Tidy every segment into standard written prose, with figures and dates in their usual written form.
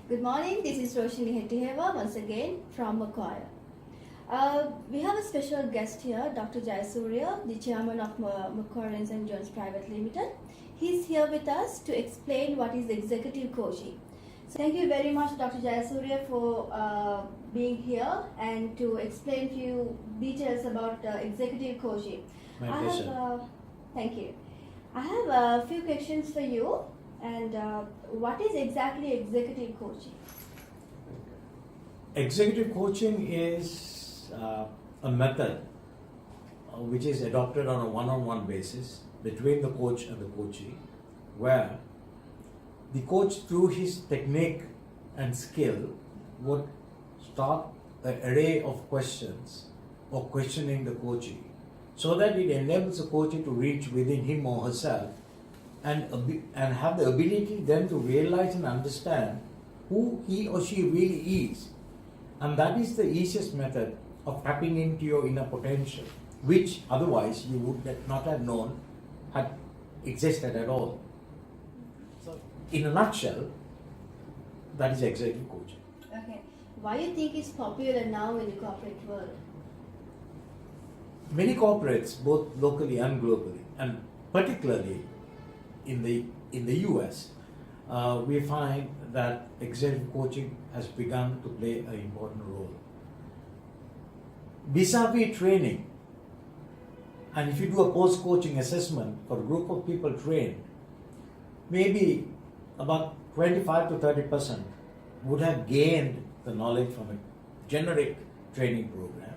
Good morning, this is Roshni Hetiheva once again from McQuire. We have a special guest here, Dr. Jayasuriya, the chairman of McQuire & Jones Private Limited. He's here with us to explain what is executive coaching. So thank you very much, Dr. Jayasuriya, for being here and to explain few details about executive coaching. My pleasure. Thank you. I have a few questions for you. And what is exactly executive coaching? Executive coaching is a method which is adopted on a one-on-one basis between the coach and the coachee, where the coach, through his technique and skill, would start an array of questions or questioning the coachee, so that it enables the coachee to reach within him or herself and have the ability then to realize and understand who he or she really is. And that is the easiest method of tapping into your inner potential, which otherwise you would not have known had existed at all. So, in a nutshell, that is executive coaching. Okay. Why do you think it's popular now in the corporate world? Many corporates, both locally and globally, and particularly in the US, we find that executive coaching has begun to play an important role. Vis-a-vis training, and if you do a post-coaching assessment for a group of people trained, maybe about 25 to 30% would have gained the knowledge from a generic training program.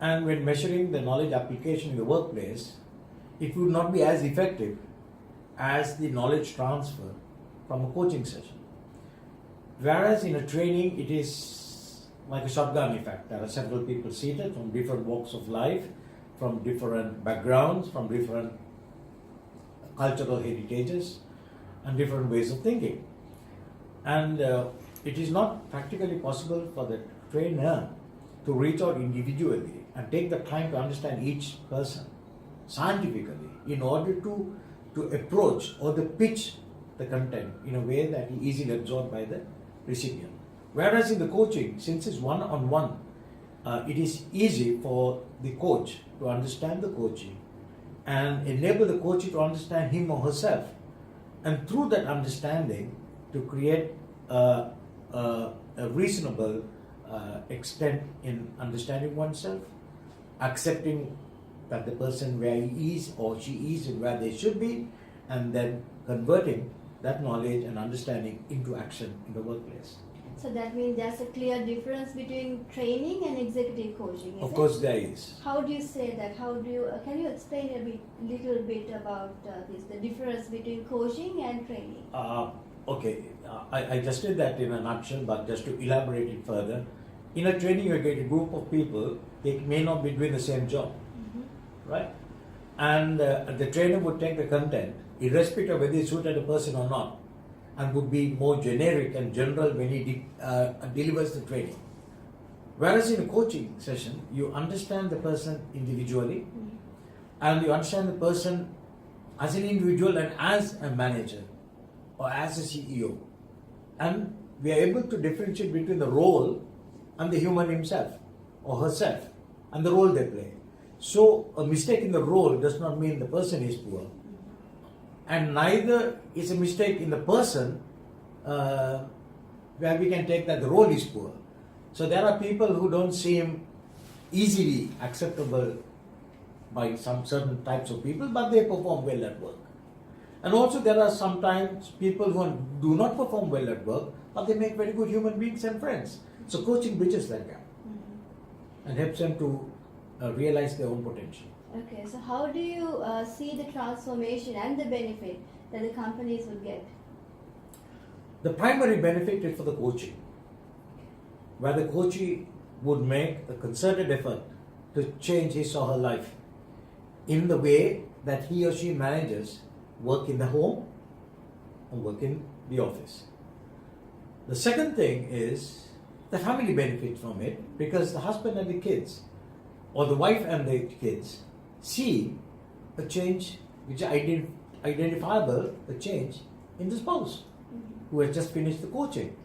And when measuring the knowledge application in the workplace, it would not be as effective as the knowledge transfer from a coaching session. Whereas in a training, it is like a shotgun effect. There are several people seated from different walks of life, from different backgrounds, from different cultural heritages, and different ways of thinking. And it is not practically possible for the trainer to reach out individually and take the time to understand each person scientifically in order to approach or to pitch the content in a way that is easily absorbed by the recipient. Whereas in the coaching, since it's one-on-one, it is easy for the coach to understand the coachee and enable the coachee to understand him or herself, and through that understanding to create a reasonable extent in understanding oneself, accepting that the person where he is or she is and where they should be, and then converting that knowledge and understanding into action in the workplace. So that means there's a clear difference between training and executive coaching, Of course there is. How do you say that? How do you, can you explain little bit about this, the difference between coaching and training? Okay, I just did that in a nutshell, but just to elaborate it further, in a training you get a group of people, they may not be doing the same job. Right? And the trainer would take the content, irrespective of whether it suited a person or not, and would be more generic and general when he delivers the training. Whereas in a coaching session, you understand the person individually, and you understand the person as an individual and as a manager or as a CEO. And we are able to differentiate between the role and the human himself or herself and the role they play. So a mistake in the role does not mean the person is poor, and neither is a mistake in the person where we can take that the role is poor. So there are people who don't seem easily acceptable by some certain types of people, but they perform well at work. And also there are sometimes people who do not perform well at work, but they make very good human beings and friends. So coaching bridges that gap and helps them to realize their own potential. Okay, so how do you see the transformation and the benefit that the companies would get? The primary benefit is for the coaching, where the coachee would make a concerted effort to change his or her life in the way that he or she manages work in the home and work in the office. The second thing is the family benefits from it, because the husband and the kids, or the wife and the kids, see a change which identifiable, a change in the spouse who has just finished the coaching.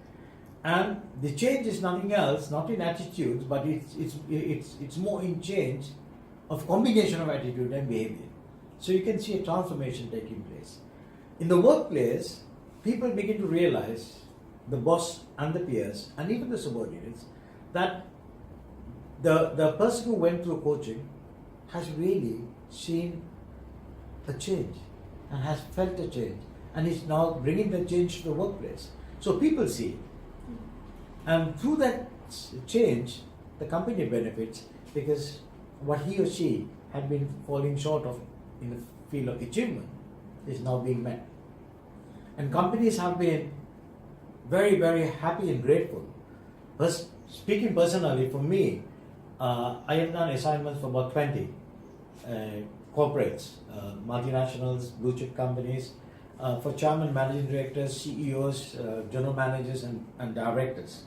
And the change is nothing else, not in attitudes, but it's more in change of combination of attitude and behavior. So you can see a transformation taking place. In the workplace, people begin to realize, the boss and the peers and even the subordinates, that the person who went through coaching has really seen a change and has felt a change and is now bringing the change to the workplace. So people see it. And through that change, the company benefits because what he or she had been falling short of in the field of achievement is now being met. And companies have been very, very happy and grateful. Speaking personally, for me, I have done assignments for about 20 corporates, multinationals, blue chip companies, for chairman, managing directors, CEOs, general managers, and directors.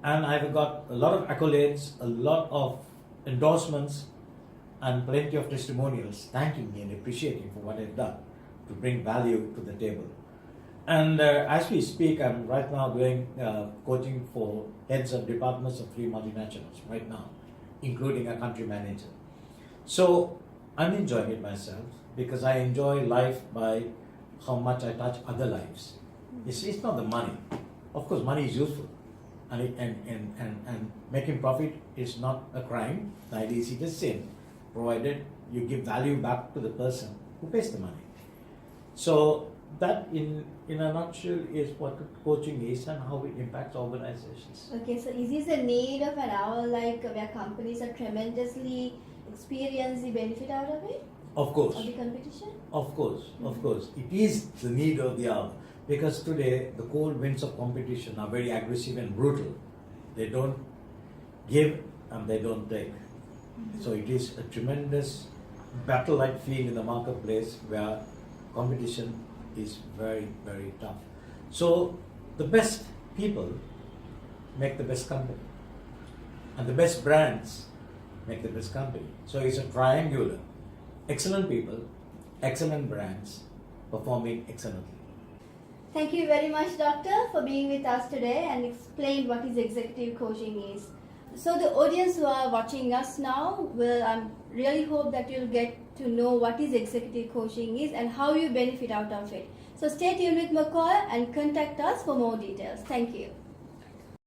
And I've got a lot of accolades, a lot of endorsements, and plenty of testimonials thanking me and appreciating for what I've done to bring value to the table. And as we speak, I'm right now doing coaching for heads of departments of 3 multinationals right now, including a country manager. So I'm enjoying it myself because I enjoy life by how much I touch other lives. It's not the money. Of course, money is useful. And making profit is not a crime, neither is it a sin, provided you give value back to the person who pays the money. So that in a nutshell is what coaching is and how it impacts organizations. Okay, so is this the need of an hour, like where companies are tremendously experience the benefit out of it? Of course. Of the competition? Of course, of course. It is the need of the hour. Because today the cold winds of competition are very aggressive and brutal. They don't give and they don't take. So it is a tremendous battle-like field in the marketplace where competition is very, very tough. So the best people make the best company. And the best brands make the best company. So it's a triangular. Excellent people, excellent brands, performing excellently. Thank you very much, Doctor, for being with us today and explain what is executive coaching is. So the audience who are watching us now I really hope that you'll get to know what is executive coaching is and how you benefit out of it. So stay tuned with McQuire and contact us for more details. Thank you.